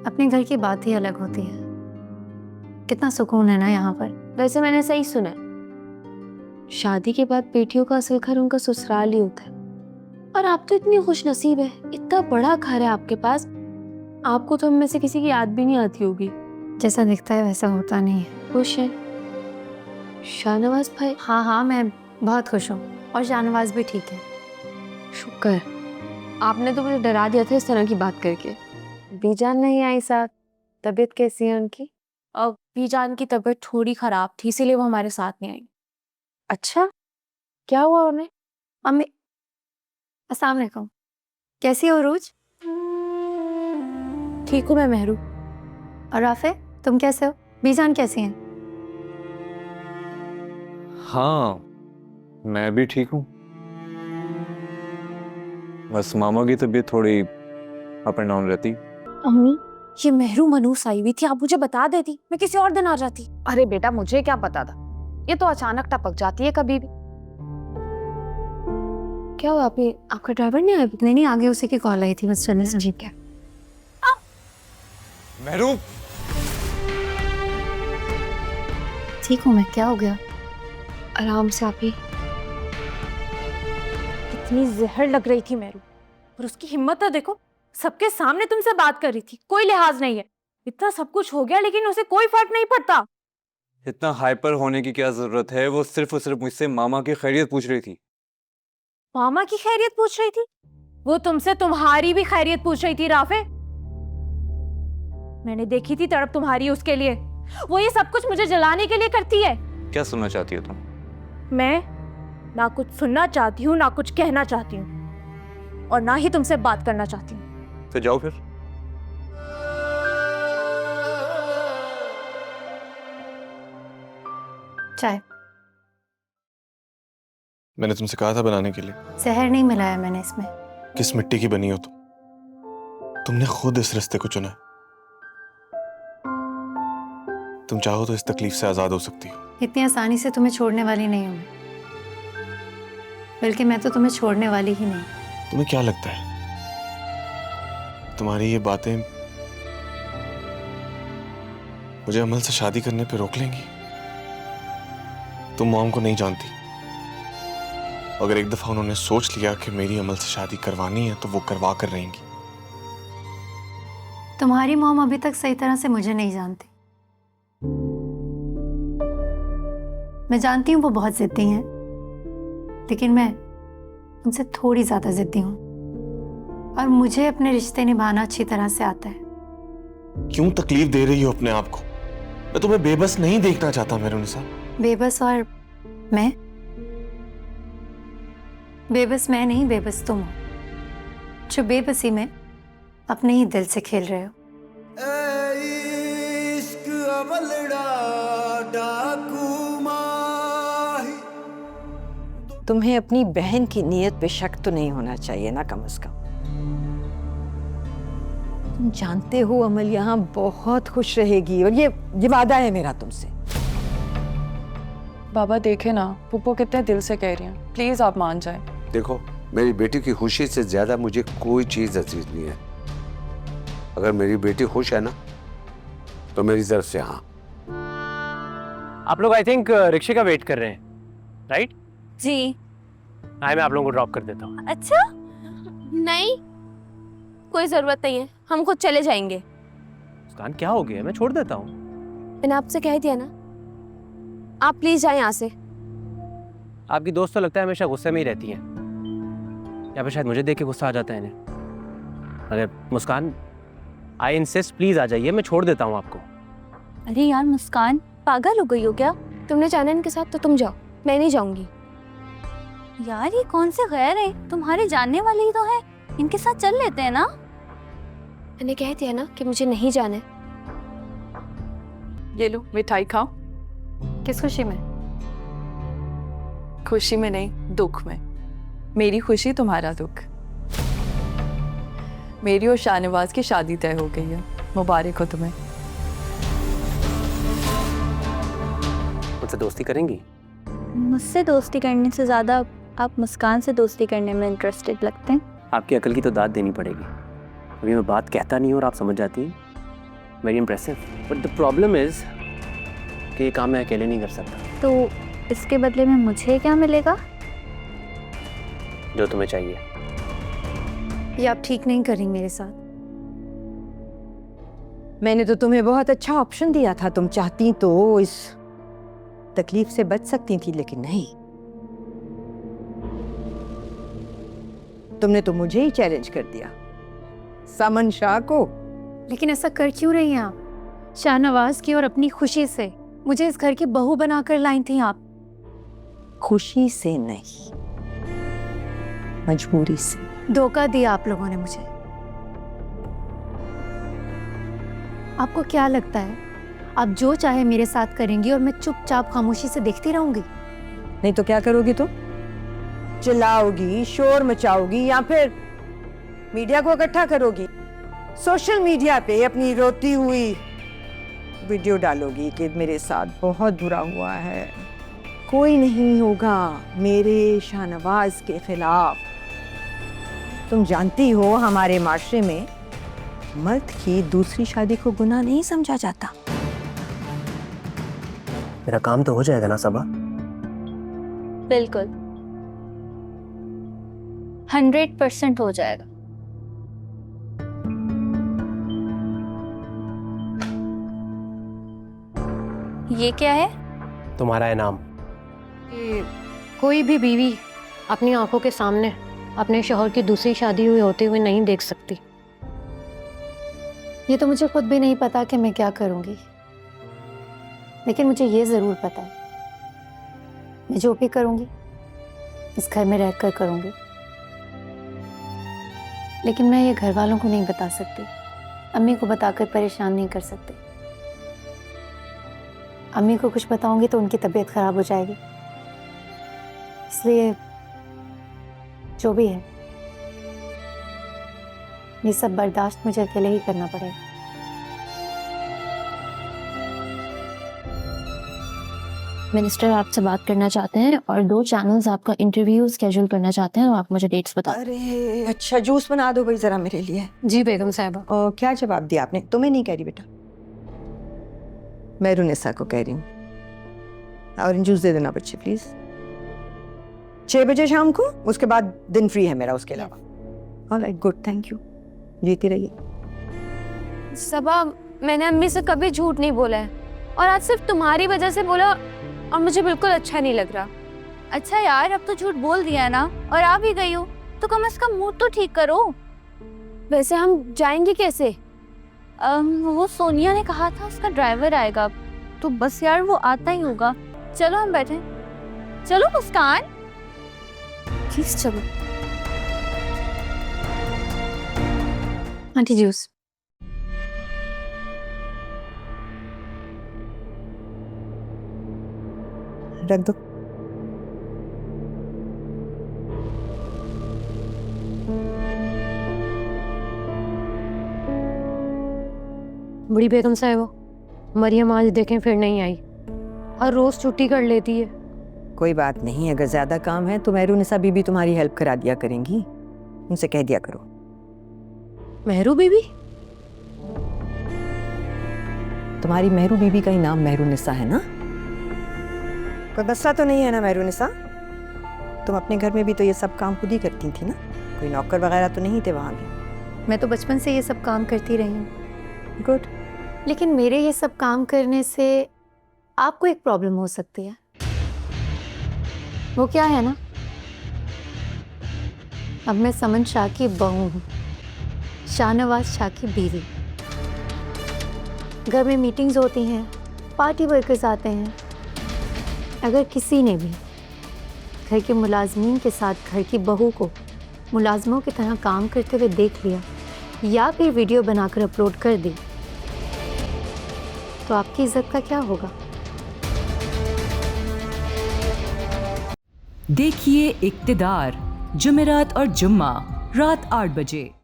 अपने घर की बात ही अलग होती है। कितना सुकून है ना यहाँ पर। वैसे मैंने सही सुना है, शादी के बाद बेटियों का असल घर उनका ससुराल ही होता है। और आप तो इतनी खुशनसीब है, इतना बड़ा घर है आपके पास, आपको तो हम में से किसी की याद भी नहीं आती होगी। जैसा दिखता है वैसा होता नहीं है। खुश है शाहनवाज भाई? हाँ हाँ, मैं बहुत खुश हूँ और शाहनवाज भी ठीक है। शुक्र, आपने तो मुझे डरा दिया था इस तरह की बात करके। बीजान नहीं आई साथ, तबीयत कैसी है उनकी? अब बीजान की तबीयत थोड़ी खराब थी, इसीलिए वो हमारे साथ नहीं आई। अच्छा, क्या हुआ उन्हें? अम्मी, अस्सलाम वालेकुम। कैसी हो रूज? ठीक हूँ मैं मेहरू। और राफे, तुम कैसे हो? बीजान कैसी हैं? हाँ, मैं भी ठीक हूँ। बस मामा की तबीयत थोड़ी अप एंड डाउन रहती। अम्मी, ये मेहरू मनूस आई हुई थी, आप मुझे बता देती, मैं किसी और दिन आ जाती। अरे बेटा, मुझे क्या पता था, ये तो अचानक टपक जाती है कभी भी। क्या हुआ, आपका ड्राइवर नहीं आया? नहीं, आगे उसी की कॉल आई थी, बस चलने से ठीक है। मेहरू, ठीक हूँ मैं, क्या हो गया? आराम से आप ही। इतनी जहर लग रही थी मेहरू, और उसकी हिम्मत तो देखो, सबके सामने तुमसे बात कर रही थी, कोई लिहाज नहीं है। इतना सब कुछ हो गया लेकिन उसे कोई फर्क नहीं पड़ता। इतना हाइपर होने की क्या जरूरत है? वो सिर्फ और सिर्फ मुझसे मामा की खैरियत पूछ रही थी। मामा की खैरियत पूछ रही थी? वो तुमसे तुम्हारी भी खैरियत पूछ रही थी राफे। मैंने देखी थी तड़प तुम्हारी उसके लिए। वो ये सब कुछ मुझे जलाने के लिए करती है। क्या सुनना चाहती हो तुम? मैं ना कुछ सुनना चाहती हूँ, ना कुछ कहना चाहती हूँ, और ना ही तुमसे बात करना चाहती हूँ। तो जाओ फिर। चाय। मैंने तुमसे कहा था बनाने के लिए। जहर नहीं मिलाया मैंने इसमें। किस मिट्टी की बनी हो तुम? तुमने खुद इस रास्ते को चुना है। तुम चाहो तो इस तकलीफ से आजाद हो सकती हो। इतनी आसानी से तुम्हें छोड़ने वाली नहीं हूँ मैं, बल्कि मैं तो तुम्हें छोड़ने वाली ही नहीं। तुम्हें क्या लगता है तुम्हारी ये बातें मुझे अमल से शादी करने पे रोक लेंगी? तुम मॉम को नहीं जानती। अगर एक दफा उन्होंने सोच लिया कि मेरी अमल से शादी करवानी है तो वो करवा कर रहेंगी। तुम्हारी मॉम अभी तक सही तरह से मुझे नहीं जानती। मैं जानती हूँ वो बहुत जिद्दी हैं, लेकिन मैं उनसे थोड़ी ज्यादा जिद्दी हूँ, और मुझे अपने रिश्ते निभाना अच्छी तरह से आता है। क्यों तकलीफ दे रही हो अपने आप को? मैं तुम्हें बेबस नहीं देखना चाहता मेहरुनिसा। बेबस और मैं? बेबस मैं नहीं, बेबस तुम हो, जो बेबसी में अपने ही दिल से खेल रहे हो। तुम्हें अपनी बहन की नीयत पे शक तो नहीं होना चाहिए ना, कम से कम। तुम जानते हो अमल यहाँ बहुत खुश रहेगी, और ये वादा है मेरा तुमसे। बाबा देखे ना, पुप्पो कितने दिल से कह रही हैं, प्लीज आप मान जाएं। देखो, मेरी बेटी की खुशी से ज्यादा मुझे कोई चीज अजीज नहीं है। अगर मेरी बेटी खुश है ना, तो मेरी तरफ से हाँ। आप लोग आई थिंक रिक्शे का वेट कर रहे हैं, राइट? जी। मैं आप लोगों को ड्रॉप कर देता हूँ। अच्छा, नहीं, कोई जरूरत नहीं है, हम खुद चले जाएंगे। मुस्कान, क्या हो गया? मैं छोड़ देता हूँ। मैंने आपसे कह दिया ना, आप प्लीज जाएं यहाँ से। आपकी दोस्त तो लगता है हमेशा गुस्से में ही रहती हैं, या फिर शायद मुझे देख के गुस्सा आ जाता है इन्हें। अगर मुस्कान, आई इंसिस्ट, प्लीज आ जाइए, मैं छोड़ देता हूँ आपको। अरे यार मुस्कान, पागल हो गई हो क्या? तुमने जाना इनके साथ तो तुम जाओ, मैं नहीं जाऊंगी। यार ये कौन से गैर है, तुम्हारे जानने वाले ही तो है, इनके साथ चल लेते हैं ना। मैंने कह दिया ना कि मुझे नहीं जाना है। ये लो मिठाई खाओ। किस खुशी में? खुशी में नहीं, दुख में। मेरी खुशी, तुम्हारा दुख। मेरी और शाहनवाज की शादी तय हो गई है, मुबारक हो तुम्हें। मुझसे दोस्ती करेंगी? मुझसे दोस्ती करने से ज्यादा आप मुस्कान से दोस्ती करने में इंटरेस्टेड लगते हैं। आपकी अकल की तो दाद देनी पड़ेगी। अभी मैं बात कहता नहीं हूँ और आप समझ जाती हैं। Very impressive, but the problem is कि ये काम मैं अकेले नहीं कर सकता। तो इसके बदले में मुझे क्या मिलेगा? जो तुम्हें चाहिए। ये आप ठीक नहीं कर रही मेरे साथ। मैंने तो तुम्हें बहुत अच्छा ऑप्शन दिया था, तुम चाहती तो इस तकलीफ से बच सकती थी, लेकिन नहीं, तुमने तो मुझे ही चैलेंज कर दिया, समन शाह को। लेकिन ऐसा कर क्यों रही हैं आप? शाहनवाज की और अपनी खुशी से मुझे इस घर की बहू बनाकर लाई थी आप। खुशी से नहीं, मजबूरी से। धोखा दिया आप लोगों ने मुझे। आपको क्या लगता है आप जो चाहे मेरे साथ करेंगी और मैं चुपचाप खामोशी से देखती रहूंगी? नहीं तो क्या करोगी तुम? चिल्लाओगी, शोर मचाओगी, या फिर मीडिया को इकट्ठा करोगी, सोशल मीडिया पे अपनी रोती हुई वीडियो डालोगी कि मेरे साथ बहुत बुरा हुआ है, कोई नहीं होगा मेरे शाहनवाज के खिलाफ। तुम जानती हो हमारे माशरे में मर्द की दूसरी शादी को गुनाह नहीं समझा जाता। मेरा काम तो हो जाएगा ना सबा? बिल्कुल 100% हो जाएगा। ये क्या है? तुम्हारा इनाम। कोई भी बीवी अपनी आंखों के सामने अपने शौहर की दूसरी शादी हुई होते हुए नहीं देख सकती। ये तो मुझे खुद भी नहीं पता कि मैं क्या करूंगी, लेकिन मुझे ये जरूर पता है मैं जो भी करूंगी इस घर में रहकर करूंगी। लेकिन मैं ये घर वालों को नहीं बता सकती, अम्मी को बताकर परेशान नहीं कर सकती। अम्मी को कुछ बताऊंगी तो उनकी तबीयत खराब हो जाएगी, इसलिए जो भी है ये सब बर्दाश्त मुझे अकेले ही करना पड़ेगा। मिनिस्टर आपसे बात करना चाहते हैं और 2 चैनल्स आपका इंटरव्यू स्केड्यूल करना चाहते हैं और आप मुझे डेट्स बता दें। अरे अच्छा, जूस बना दो भाई जरा मेरे लिए। जी बेगम साहिबा। और क्या जवाब दिया आपने? तुम्हें नहीं कह रही बेटा, मेहरुनिसा को कह रही हूँ। ऑरेंज जूस दे देना बच्चे प्लीज। 6 बजे शाम को, उसके बाद दिन फ्री है मेरा उसके अलावा। Alright, good, thank you. जीती रहिए। सबा, मैंने अम्मी से कभी झूठ नहीं बोला है और आज सिर्फ तुम्हारी वजह से बोला और मुझे बिल्कुल अच्छा नहीं लग रहा। अच्छा यार, अब तो झूठ बोल दिया है ना और आ भी गई हो, तो कम से कम मूड तो ठीक करो। वैसे हम जाएंगे कैसे? वो सोनिया ने कहा था उसका ड्राइवर आएगा, तो बस यार वो आता ही होगा। चलो हम बैठे। चलो मुस्कान, प्लीज चलो। Aunty juice. रख दो। बड़ी बेगम साहिबा, मरियम आज देखें फिर नहीं आई, हर रोज छुट्टी कर लेती है। कोई बात नहीं, अगर ज्यादा काम है तो मेहरुनिसा बीबी तुम्हारी हेल्प करा दिया करेंगी, उनसे कह दिया करो। मेहरू बीबी? तुम्हारी मेहरू बीबी का ही नाम मेहरुनिसा है ना? कोई बस्सा तो नहीं है ना मेहरुनिसा? तुम अपने घर में भी तो ये सब काम खुद ही करती थी ना, कोई नौकर वगैरह तो नहीं थे वहां भी? मैं तो बचपन से ये सब काम करती रही हूँ। गुड। लेकिन मेरे ये सब काम करने से आपको एक प्रॉब्लम हो सकती है। वो क्या है ना, अब मैं समन शाह की बहू हूँ, शाहनवाज शाह की बीवी। घर में मीटिंग्स होती हैं, पार्टी वर्कर्स आते हैं। अगर किसी ने भी घर के मुलाजमीन के साथ घर की बहू को मुलाजमों की तरह काम करते हुए देख लिया या फिर वीडियो बनाकर अपलोड कर दी, तो आपकी इज्जत का क्या होगा? देखिए इक्तिदार, जुमेरात और जुम्मा रात 8 बजे।